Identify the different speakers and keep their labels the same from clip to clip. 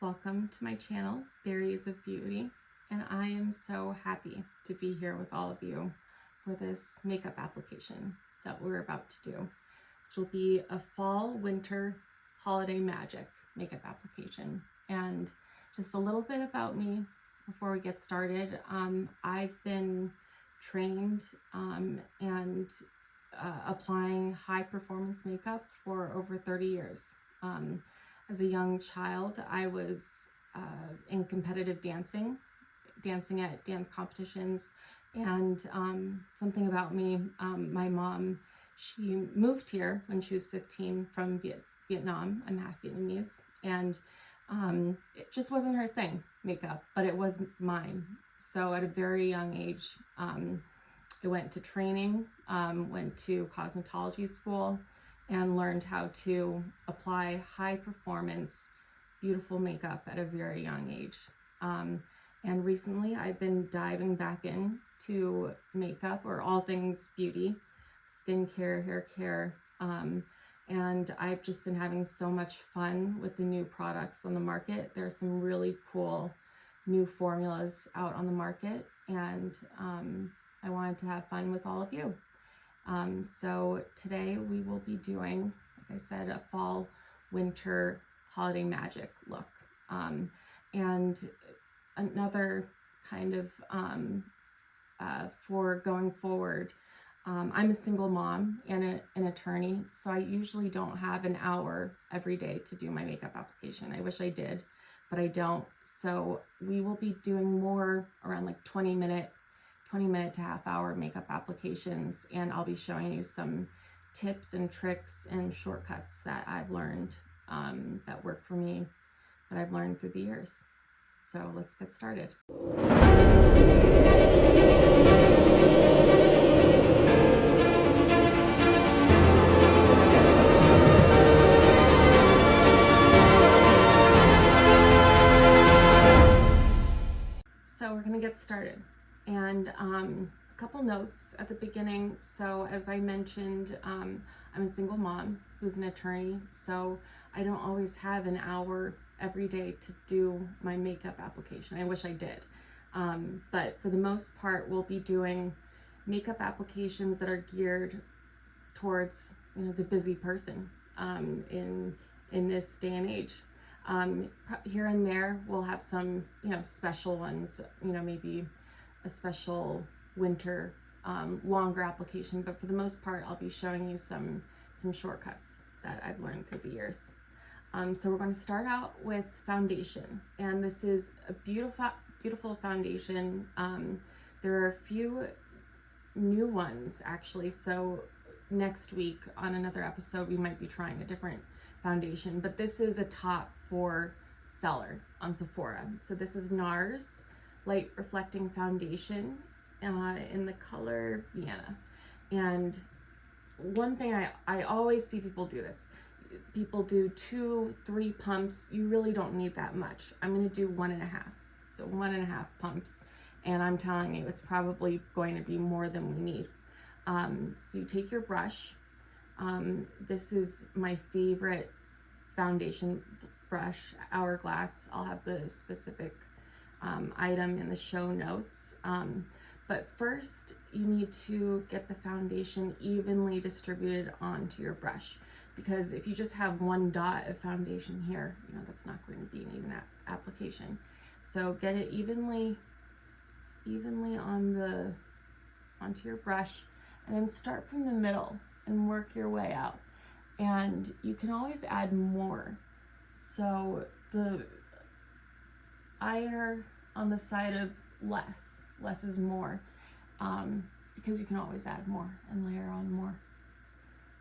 Speaker 1: Welcome to my channel, Theories of Beauty, and I am so happy to be here with all of you for this makeup application that we're about to do, which will be a fall, winter, holiday magic makeup application. And just a little bit about me before we get started. I've been trained and applying high performance makeup for over 30 years. As a young child, I was in competitive dancing at dance competitions, and something about me, my mom, she moved here when she was 15 from Vietnam. I'm half Vietnamese, and it just wasn't her thing, makeup, but it was mine. So at a very young age, I went to training, went to cosmetology school, and learned how to apply high performance, beautiful makeup at a very young age. And recently I've been diving back into makeup, or all things beauty, skincare, hair care, and I've just been having so much fun with the new products on the market. There are some really cool new formulas out on the market, and I wanted to have fun with all of you. So today we will be doing, like I said, a fall, winter, holiday magic look. And another kind of for going forward, I'm a single mom and an attorney, so I usually don't have an hour every day to do my makeup application. I wish I did, but I don't. So we will be doing more around like 20 minute to half hour makeup applications, and I'll be showing you some tips and tricks and shortcuts that I've learned that work for me, that I've learned through the years. So let's get started. So we're gonna get started. And a couple notes at the beginning. So as I mentioned, I'm a single mom who's an attorney, so I don't always have an hour every day to do my makeup application. I wish I did. But for the most part, we'll be doing makeup applications that are geared towards, the busy person in this day and age. Here and there, we'll have some, special ones, maybe a special winter longer application, but for the most part I'll be showing you some shortcuts that I've learned through the years. So we're going to start out with foundation, and this is a beautiful foundation. There are a few new ones actually, so next week on another episode we might be trying a different foundation, but this is a top 4 seller on Sephora. So this is NARS Light Reflecting Foundation in the color Vienna. And one thing I always see people do this. People do 2-3 pumps. You really don't need that much. I'm going to do 1.5. So 1.5 pumps. And I'm telling you, it's probably going to be more than we need. So you take your brush. This is my favorite foundation brush, Hourglass. I'll have the specific item in the show notes. But first, you need to get the foundation evenly distributed onto your brush, because if you just have one dot of foundation here, that's not going to be an even application. So get it evenly onto your brush, and then start from the middle and work your way out. And you can always add more. So I err on the side of less is more, because you can always add more and layer on more.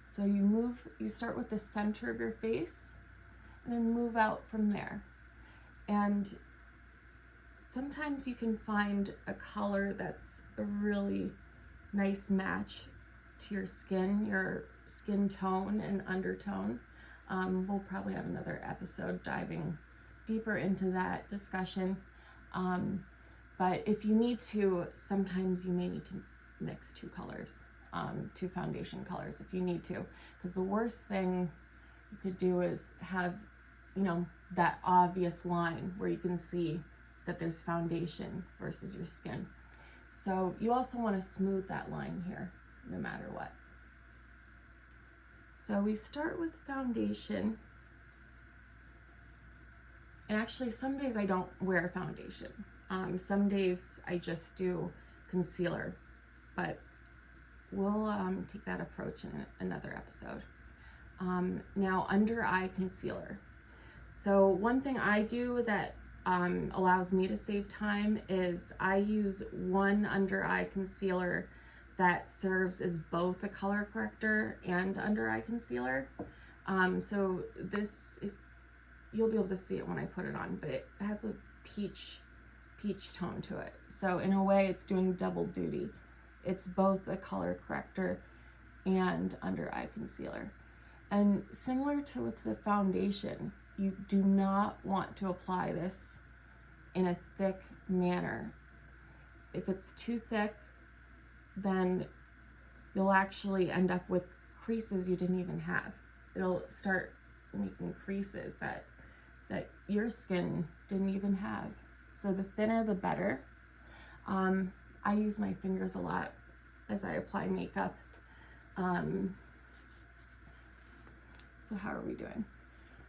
Speaker 1: So you start with the center of your face and then move out from there. And sometimes you can find a color that's a really nice match to your skin tone and undertone. We'll probably have another episode diving deeper into that discussion. But if you need to, sometimes you may need to mix 2 colors, 2 foundation colors if you need to, because the worst thing you could do is have that obvious line where you can see that there's foundation versus your skin. So you also want to smooth that line here, no matter what. So we start with foundation. And actually, some days I don't wear foundation. Some days I just do concealer, but we'll take that approach in another episode. Now, under eye concealer. So one thing I do that allows me to save time is I use one under eye concealer that serves as both a color corrector and under eye concealer. So this, you'll be able to see it when I put it on, but it has a peach tone to it. So in a way, it's doing double duty. It's both a color corrector and under eye concealer. And similar to with the foundation, you do not want to apply this in a thick manner. If it's too thick, then you'll actually end up with creases you didn't even have. It'll start making creases that your skin didn't even have. So the thinner the better. I use my fingers a lot as I apply makeup. So how are we doing?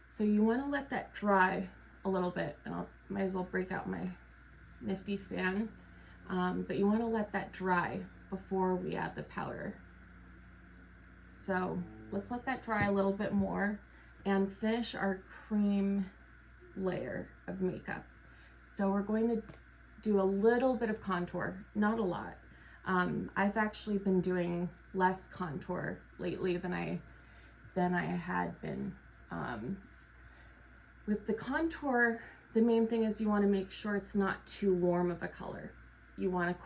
Speaker 1: So you want to let that dry a little bit, and I might as well break out my nifty fan. But you want to let that dry before we add the powder. So let's let that dry a little bit more and finish our cream layer of makeup. So we're going to do a little bit of contour, not a lot. I've actually been doing less contour lately than I had been. With the contour, the main thing is you want to make sure it's not too warm of a color. You want a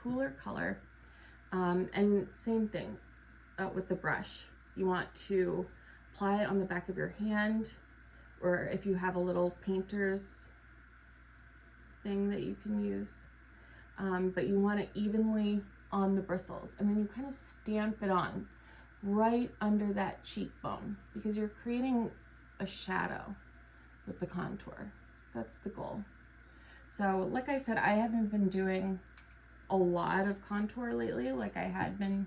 Speaker 1: cooler color. And same thing with the brush. You want to apply it on the back of your hand, or if you have a little painter's thing that you can use. But you want it evenly on the bristles, and then you kind of stamp it on right under that cheekbone, because you're creating a shadow with the contour. That's the goal. So like I said, I haven't been doing a lot of contour lately like I had been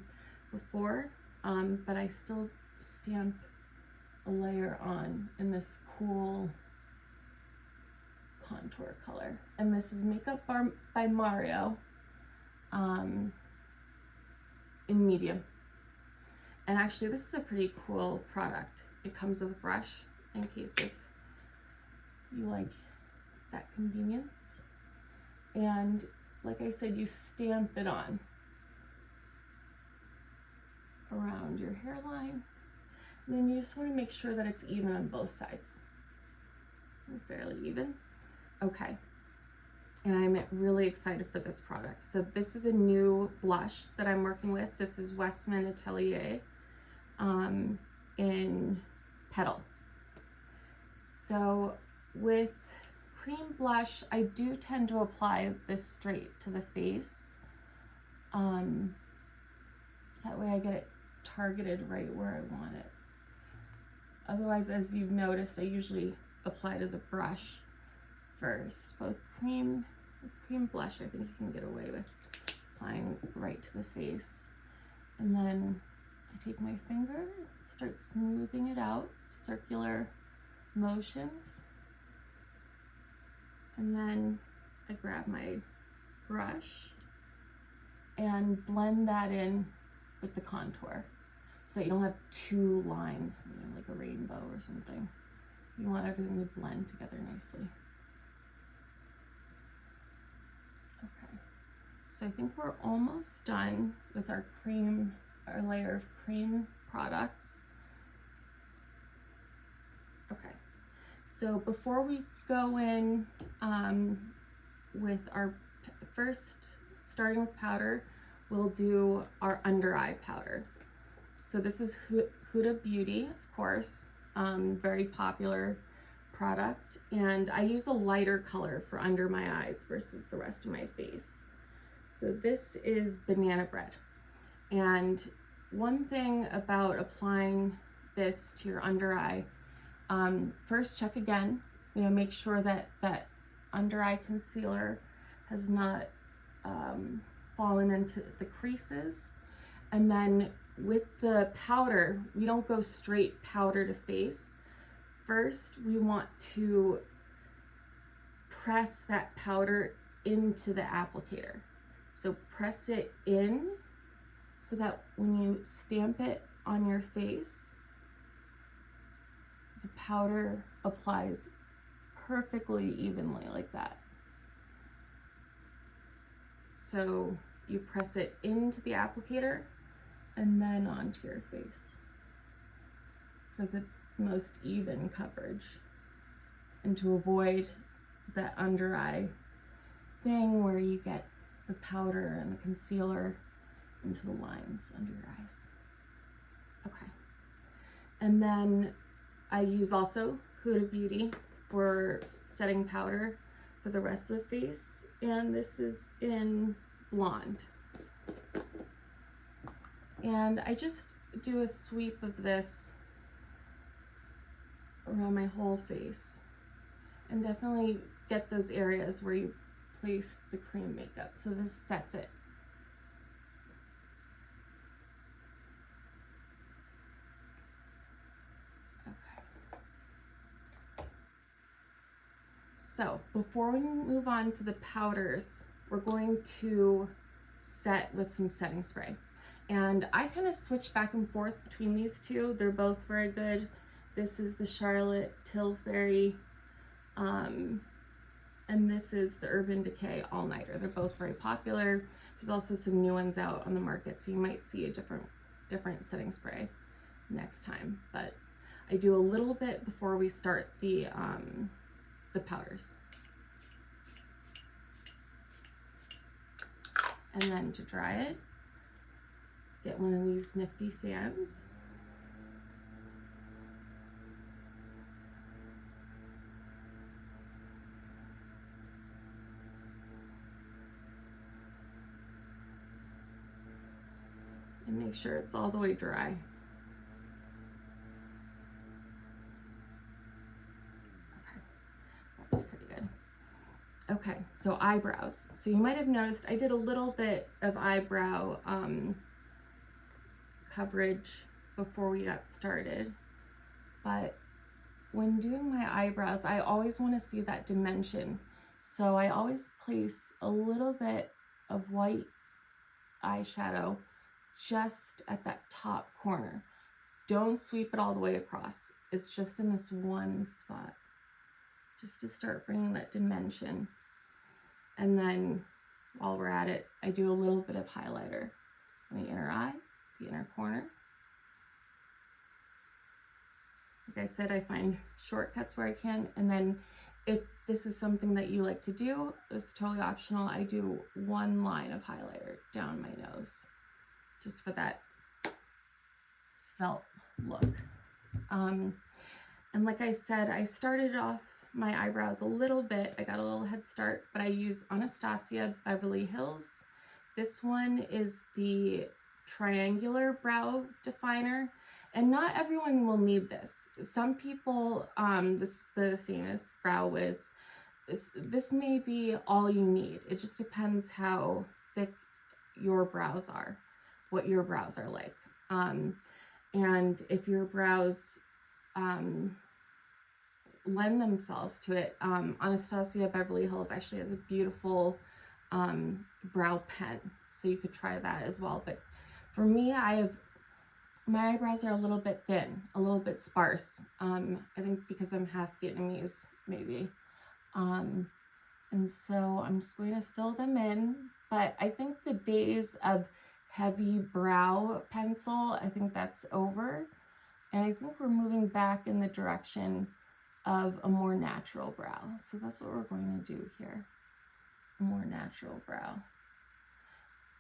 Speaker 1: before, but I still stamp a layer on in this cool contour color. And this is Makeup by Mario in medium. And actually, this is a pretty cool product. It comes with a brush in case if you like that convenience. And like I said, you stamp it on around your hairline. And then you just want to make sure that it's even on both sides. Fairly even. Okay. And I'm really excited for this product. So this is a new blush that I'm working with. This is Westman Atelier in Petal. So with cream blush, I do tend to apply this straight to the face. That way I get it targeted right where I want it. Otherwise, as you've noticed, I usually apply to the brush first. But with cream blush, I think you can get away with applying right to the face. And then I take my finger, start smoothing it out, circular motions. And then I grab my brush and blend that in with the contour so that you don't have two lines, like a rainbow or something. You want everything to blend together nicely. Okay, so I think we're almost done with our layer of cream products. Okay, so before we go in with our starting with powder, we'll do our under eye powder. So this is Huda Beauty, of course, very popular product, and I use a lighter color for under my eyes versus the rest of my face. So this is Banana Bread. And one thing about applying this to your under eye, first check again, you know, make sure that that under eye concealer has not fallen into the creases. And then with the powder, we don't go straight powder to face. First, we want to press that powder into the applicator. So press it in so that when you stamp it on your face, the powder applies perfectly evenly like that. So you press it into the applicator and then onto your face for the most even coverage, and to avoid that under eye thing where you get the powder and the concealer into the lines under your eyes. Okay. And then I use also Huda Beauty for setting powder for the rest of the face, and this is in Blonde. And I just do a sweep of this around my whole face, and definitely get those areas where you placed the cream makeup. So this sets it. Okay. So before we move on to the powders, we're going to set with some setting spray. And I kind of switch back and forth between these two. They're both very good. This is the Charlotte Tilbury, and this is the Urban Decay All Nighter. They're both very popular. There's also some new ones out on the market, so you might see a different setting spray next time. But I do a little bit before we start the powders. And then to dry it, get one of these nifty fans. And make sure it's all the way dry. Okay, that's pretty good. Okay, so eyebrows. So you might have noticed I did a little bit of eyebrow coverage before we got started, but when doing my eyebrows, I always want to see that dimension. So I always place a little bit of white eyeshadow just at that top corner. Don't sweep it all the way across. It's just in this one spot, just to start bringing that dimension. And then while we're at it, I do a little bit of highlighter on the inner eye, the inner corner. Like I said, I find shortcuts where I can. And then if this is something that you like to do, it's totally optional. I do one line of highlighter down my nose, just for that svelte look. And like I said, I started off my eyebrows a little bit. I got a little head start, but I use Anastasia Beverly Hills. This one is the triangular brow definer, and not everyone will need this. Some people, this is the famous Brow Wiz. This may be all you need. It just depends how thick your brows are, what your brows are like. And if your brows lend themselves to it, Anastasia Beverly Hills actually has a beautiful brow pen, so you could try that as well. But for me, my eyebrows are a little bit thin, a little bit sparse. I think because I'm half Vietnamese, maybe. And so I'm just going to fill them in. But I think the days of heavy brow pencil, I think that's over. And I think we're moving back in the direction of a more natural brow. So that's what we're going to do here, a more natural brow.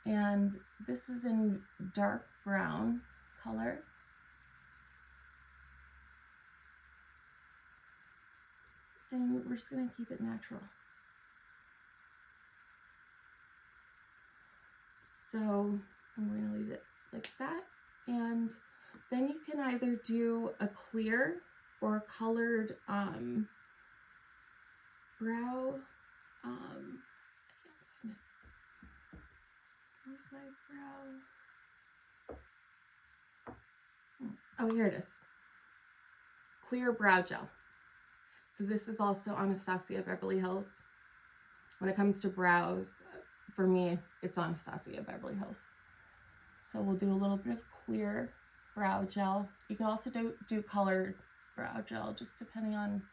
Speaker 1: And this is in dark brown color. And we're just going to keep it natural. So I'm going to leave it like that. And then you can either do a clear or colored brow. I can't find it. Where's my brow? Oh, here it is. Clear brow gel. So this is also Anastasia Beverly Hills. When it comes to brows, for me, it's Anastasia Beverly Hills. So we'll do a little bit of clear brow gel. You can also do colored brow gel, just depending on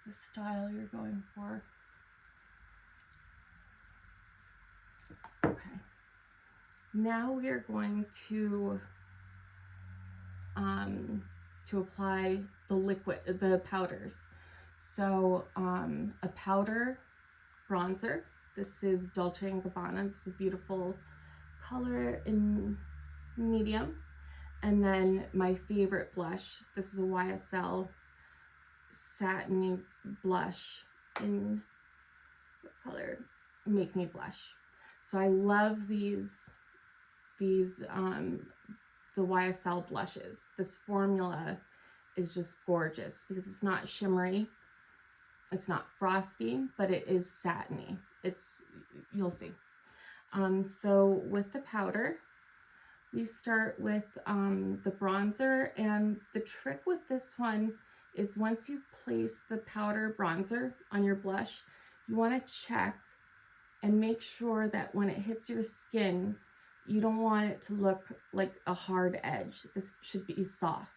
Speaker 1: the style you're going for. Okay. Now we are going to apply the powders. So a powder bronzer. This is Dolce & Gabbana. This is a beautiful color in medium. And then my favorite blush. This is a YSL satiny blush in what color? Make Me Blush. So I love these the YSL blushes. This formula is just gorgeous because it's not shimmery, it's not frosty, but it is satiny. You'll see. So with the powder, we start with the bronzer, and the trick with this one is once you place the powder bronzer on your blush, you want to check and make sure that when it hits your skin, you don't want it to look like a hard edge. This should be soft.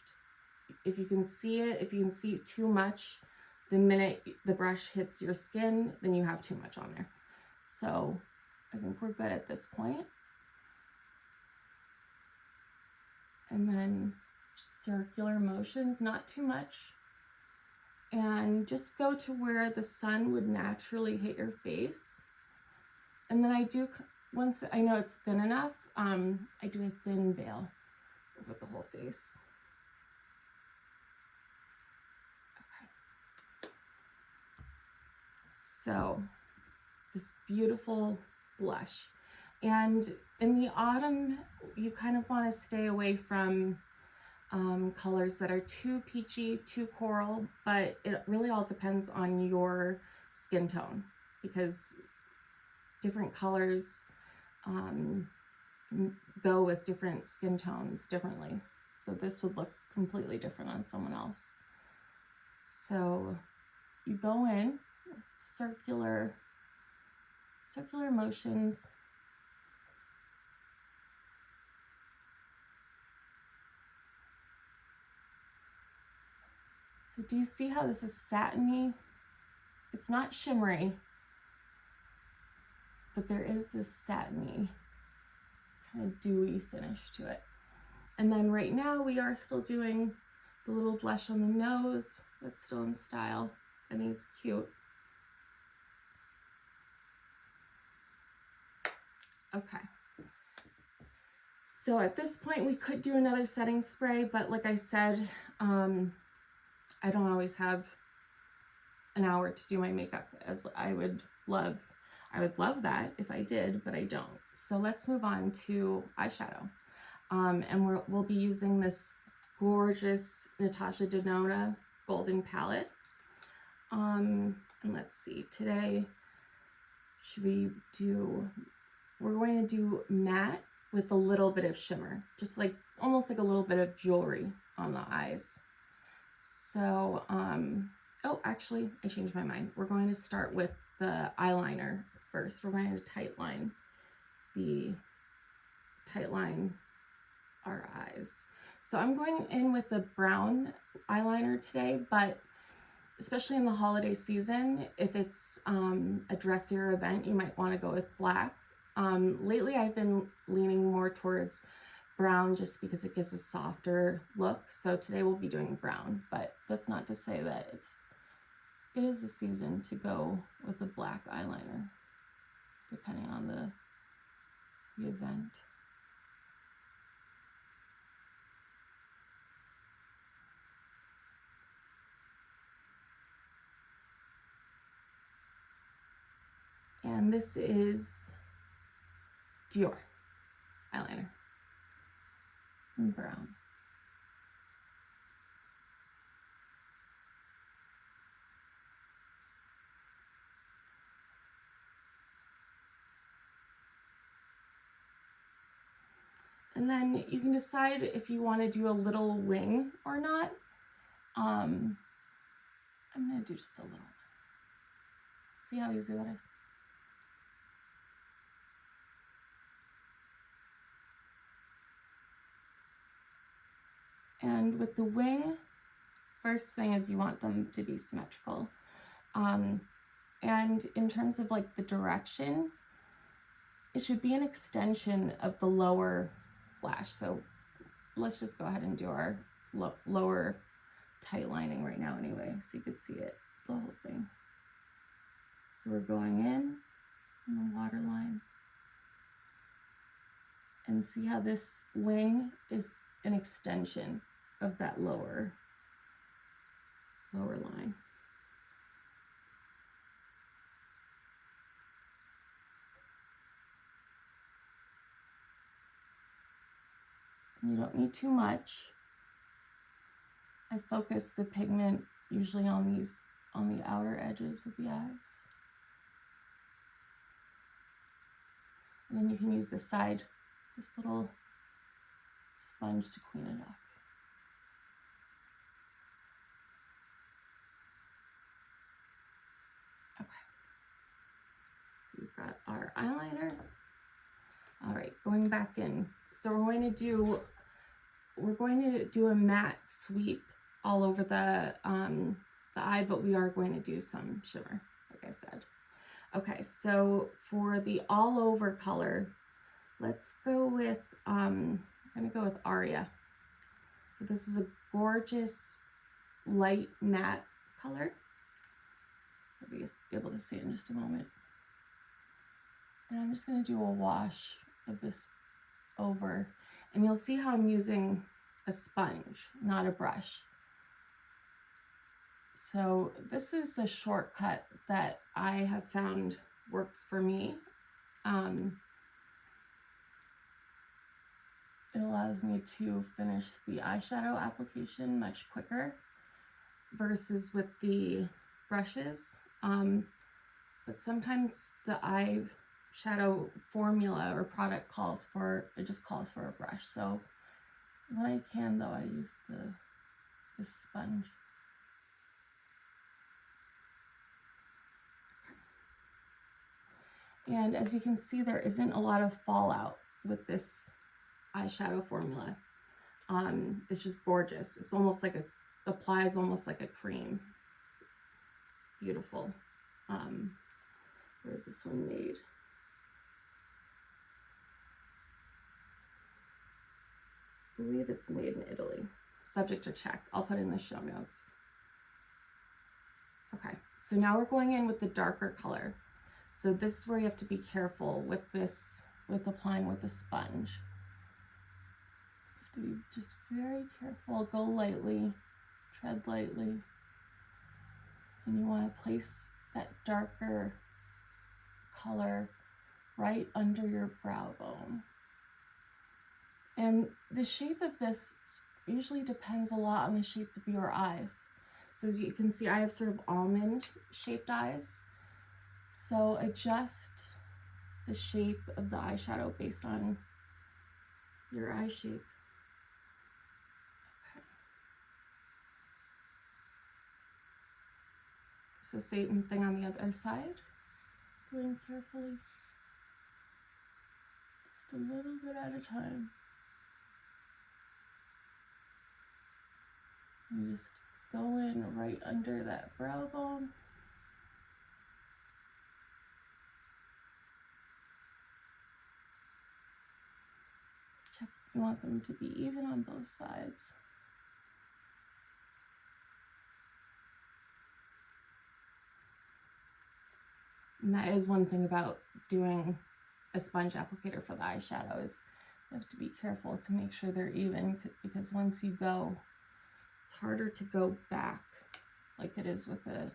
Speaker 1: If you can see it too much, the minute the brush hits your skin, then you have too much on there. So I think we're good at this point. And then circular motions, not too much. And just go to where the sun would naturally hit your face. And then once I know it's thin enough, I do a thin veil over the whole face. Okay. So this beautiful blush. And in the autumn, you kind of want to stay away from colors that are too peachy, too coral, but it really all depends on your skin tone, because different colors go with different skin tones differently. So this would look completely different on someone else. So you go in with circular motions. So do you see how this is satiny? It's not shimmery, but there is this satiny, kind of dewy finish to it. And then right now we are still doing the little blush on the nose. That's still in style. I think it's cute. Okay. So at this point we could do another setting spray, but like I said, I don't always have an hour to do my makeup as I would love. I would love that if I did, but I don't. So let's move on to eyeshadow. And we'll be using this gorgeous Natasha Denona Golden Palette. And let's see, today, we're going to do matte with a little bit of shimmer, just like, almost like a little bit of jewelry on the eyes. So, oh, actually, I changed my mind. We're going to start with the eyeliner first. We're going to tightline our eyes. So I'm going in with the brown eyeliner today, but especially in the holiday season, if it's a dressier event, you might want to go with black. Lately, I've been leaning more towards brown just because it gives a softer look. So today we'll be doing brown, but that's not to say that it is a season to go with a black eyeliner, depending on the event. And this is Dior eyeliner in brown. And then you can decide if you want to do a little wing or not. I'm going to do just a little. See how easy that is? And with the wing, first thing is you want them to be symmetrical. And in terms of like the direction, it should be an extension of the lower lash. So let's just go ahead and do our lower tight lining right now anyway, so you could see it, the whole thing. So we're going in the waterline. And see how this wing is an extension of that lower line. You don't need too much. I focus the pigment usually on the outer edges of the eyes. And then you can use this little sponge to clean it up. Okay. So we've got our eyeliner. All right, going back in. So we're going to do a matte sweep all over the eye, but we are going to do some shimmer, like I said. Okay, so for the all over color, let's go with, I'm gonna go with Aria. So this is a gorgeous light matte color. You'll be able to see it in just a moment. And I'm just gonna do a wash of this over, and you'll see how I'm using a sponge, not a brush. So this is a shortcut that I have found works for me. It allows me to finish the eyeshadow application much quicker versus with the brushes. But sometimes the eyeshadow formula or product just calls for a brush. So when I can though, I use this sponge. And as you can see, there isn't a lot of fallout with this eyeshadow formula. It's just gorgeous. It's almost like applies almost like a cream. It's beautiful. Where's this one made? I believe it's made in Italy. Subject to check. I'll put in the show notes. Okay, so now we're going in with the darker color. So this is where you have to be careful with applying with the sponge. You have to be just very careful, go lightly, tread lightly. And you want to place that darker color right under your brow bone. And the shape of this usually depends a lot on the shape of your eyes. So as you can see, I have sort of almond shaped eyes. So adjust the shape of the eyeshadow based on your eye shape. Okay. So same thing on the other side. Going carefully. Just a little bit at a time. You just go in right under that brow bone. You want them to be even on both sides. And that is one thing about doing a sponge applicator for the eyeshadow is you have to be careful to make sure they're even, because once you go, it's harder to go back like it is with the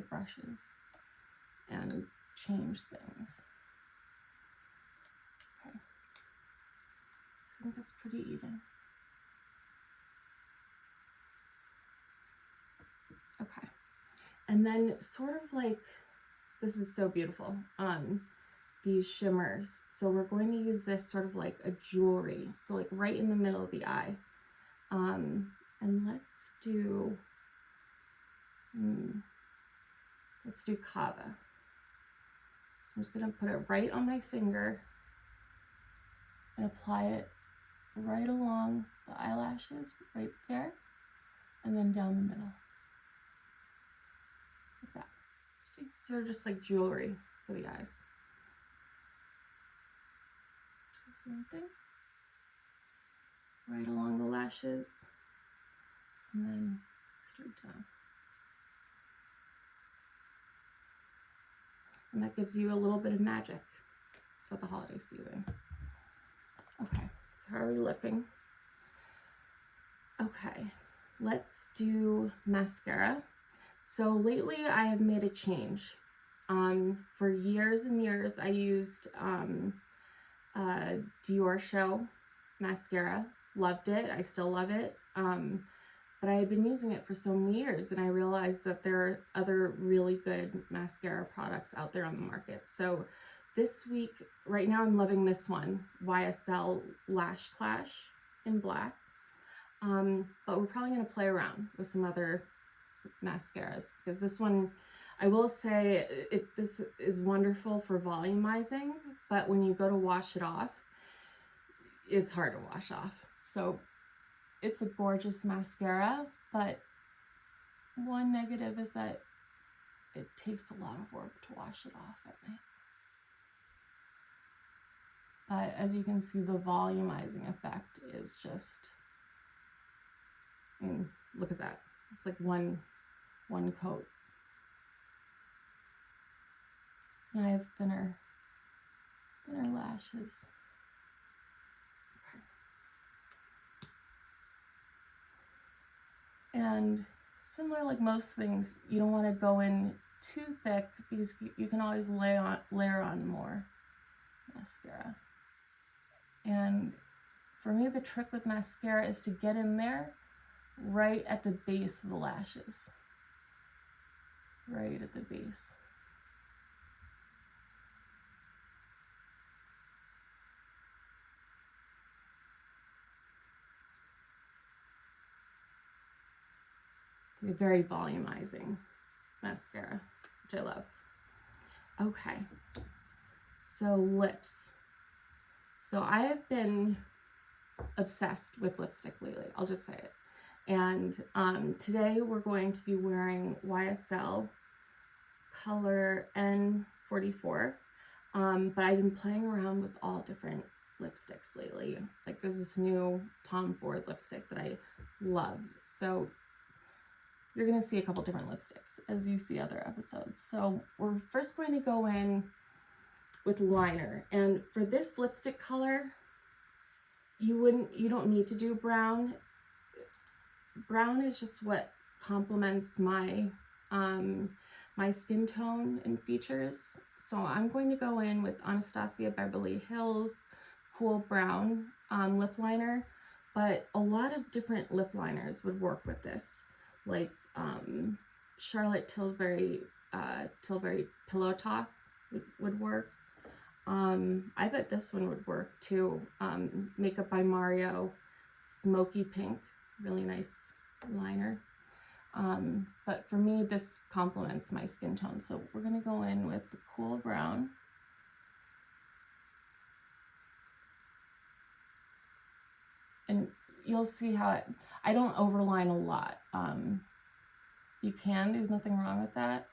Speaker 1: brushes and change things. Okay. I think that's pretty even. Okay. And then sort of like, this is so beautiful. these shimmers. So we're going to use this sort of like a jewelry. So like right in the middle of the eye. And let's do Kava. So I'm just gonna put it right on my finger and apply it right along the eyelashes, right there, and then down the middle. Like that. See? Sort of just like jewelry for the eyes. Same thing. Right along the lashes, and then straight down. And that gives you a little bit of magic for the holiday season. Okay, so how are we looking? Okay, let's do mascara. So lately I have made a change. For years and years I used Dior Show mascara. Loved it. I still love it. But I had been using it for so many years, and I realized that there are other really good mascara products out there on the market. So this week, right now I'm loving this one, YSL Lash Clash in black. But we're probably going to play around with some other mascaras, because this one, I will say, this is wonderful for volumizing, but when you go to wash it off, it's hard to wash off. So it's a gorgeous mascara, but one negative is that it takes a lot of work to wash it off at night. But as you can see, the volumizing effect is just, I mean, look at that. It's like one coat. And I have thinner lashes. And similar, like most things, you don't want to go in too thick, because you can always layer on more mascara. And for me, the trick with mascara is to get in there right at the base of the lashes. Right at the base. A very volumizing mascara, which I love. Okay, so lips. So I have been obsessed with lipstick lately, I'll just say it. And today we're going to be wearing YSL color N44. But I've been playing around with all different lipsticks lately. Like there's this new Tom Ford lipstick that I love. So you're gonna see a couple different lipsticks as you see other episodes. So we're first going to go in with liner. And for this lipstick color, you don't need to do brown. Brown is just what complements my my skin tone and features. So I'm going to go in with Anastasia Beverly Hills Cool Brown lip liner, but a lot of different lip liners would work with this, like Charlotte Tilbury Pillow Talk would work. I bet this one would work too. Makeup by Mario Smoky Pink, really nice liner. But for me, this complements my skin tone. So we're gonna go in with the Cool Brown. And you'll see how I don't overline a lot. You can, there's nothing wrong with that.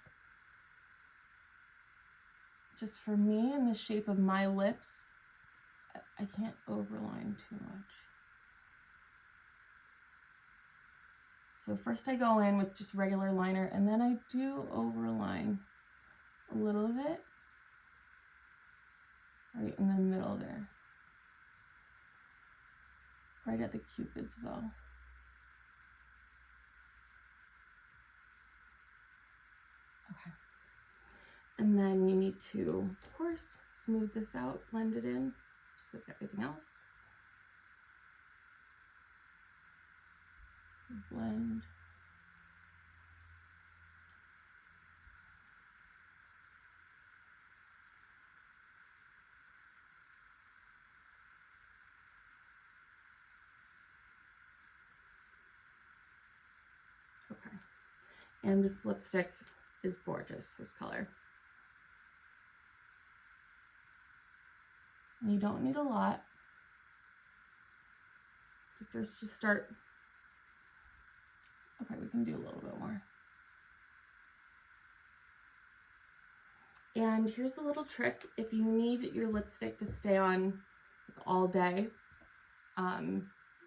Speaker 1: Just for me and the shape of my lips, I can't overline too much. So first I go in with just regular liner, and then I do overline a little bit right in the middle there, right at the Cupid's bow. Okay. And then you need to, of course, smooth this out, blend it in, just like everything else. Blend. And this lipstick is gorgeous, this color. And you don't need a lot. So first just start, okay, we can do a little bit more. And here's a little trick. If you need your lipstick to stay on like all day,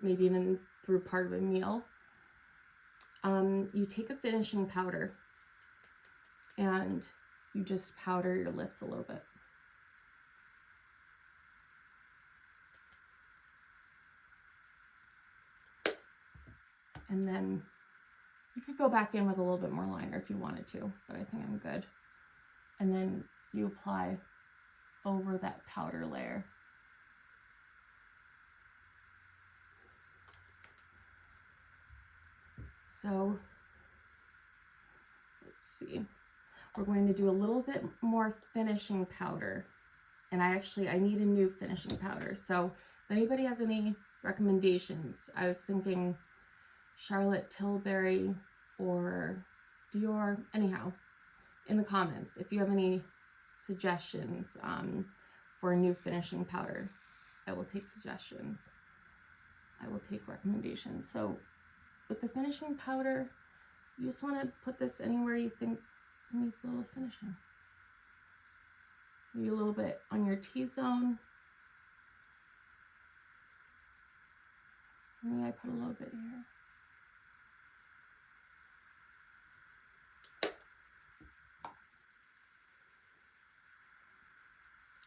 Speaker 1: maybe even through part of a meal, you take a finishing powder and you just powder your lips a little bit. And then you could go back in with a little bit more liner if you wanted to, but I think I'm good. And then you apply over that powder layer. So let's see, we're going to do a little bit more finishing powder. And I need a new finishing powder. So if anybody has any recommendations, I was thinking Charlotte Tilbury or Dior, anyhow, in the comments, if you have any suggestions for a new finishing powder, I will take suggestions. I will take recommendations. So with the finishing powder, you just want to put this anywhere you think needs a little finishing. Maybe a little bit on your T-zone. For me, I put a little bit here.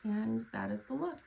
Speaker 1: And that is the look.